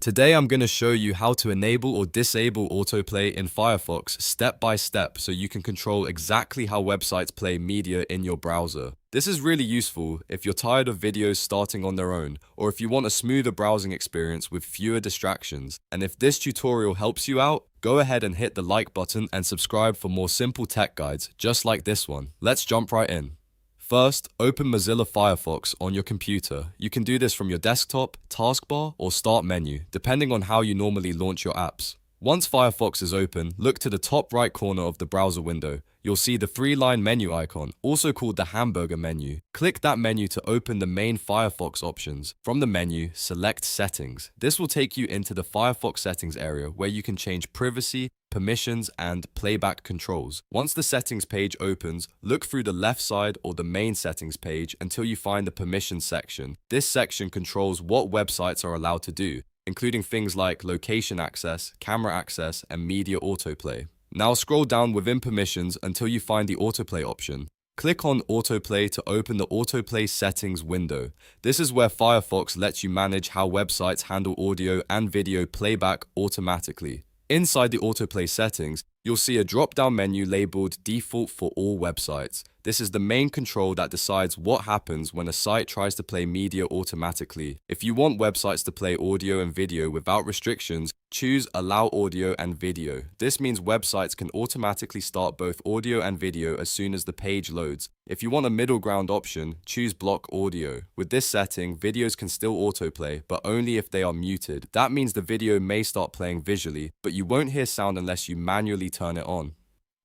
Today I'm going to show you how to enable or disable autoplay in Firefox step by step so you can control exactly how websites play media in your browser. This is really useful if you're tired of videos starting on their own, or if you want a smoother browsing experience with fewer distractions. And if this tutorial helps you out, go ahead and hit the like button and subscribe for more simple tech guides just like this one. Let's jump right in. First, open Mozilla Firefox on your computer. You can do this from your desktop, taskbar, or start menu, depending on how you normally launch your apps. Once Firefox is open, look to the top right corner of the browser window. You'll see the three-line menu icon, also called the hamburger menu. Click that menu to open the main Firefox options. From the menu, select Settings. This will take you into the Firefox settings area where you can change privacy, permissions, and playback controls. Once the settings page opens, look through the left side or the main settings page until you find the permissions section. This section controls what websites are allowed to do, including things like location access, camera access, and media autoplay. Now scroll down within permissions until you find the autoplay option. Click on Autoplay to open the Autoplay settings window. This is where Firefox lets you manage how websites handle audio and video playback automatically. Inside the autoplay settings, you'll see a drop-down menu labeled Default for all websites. This is the main control that decides what happens when a site tries to play media automatically. If you want websites to play audio and video without restrictions, choose Allow Audio and Video. This means websites can automatically start both audio and video as soon as the page loads. If you want a middle ground option, choose Block Audio. With this setting, videos can still autoplay, but only if they are muted. That means the video may start playing visually, but you won't hear sound unless you manually turn it on.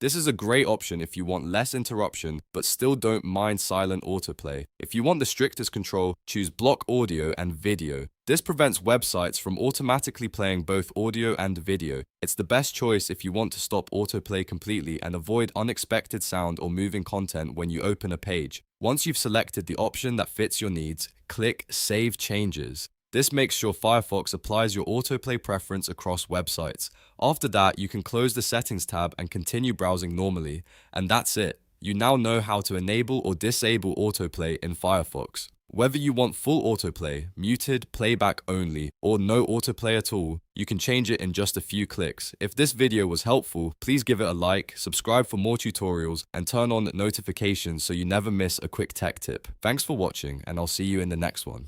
This is a great option if you want less interruption, but still don't mind silent autoplay. If you want the strictest control, choose Block Audio and Video. This prevents websites from automatically playing both audio and video. It's the best choice if you want to stop autoplay completely and avoid unexpected sound or moving content when you open a page. Once you've selected the option that fits your needs, click Save Changes. This makes sure Firefox applies your autoplay preference across websites. After that, you can close the Settings tab and continue browsing normally. And that's it. You now know how to enable or disable autoplay in Firefox. Whether you want full autoplay, muted, playback only, or no autoplay at all, you can change it in just a few clicks. If this video was helpful, please give it a like, subscribe for more tutorials, and turn on notifications so you never miss a quick tech tip. Thanks for watching, and I'll see you in the next one.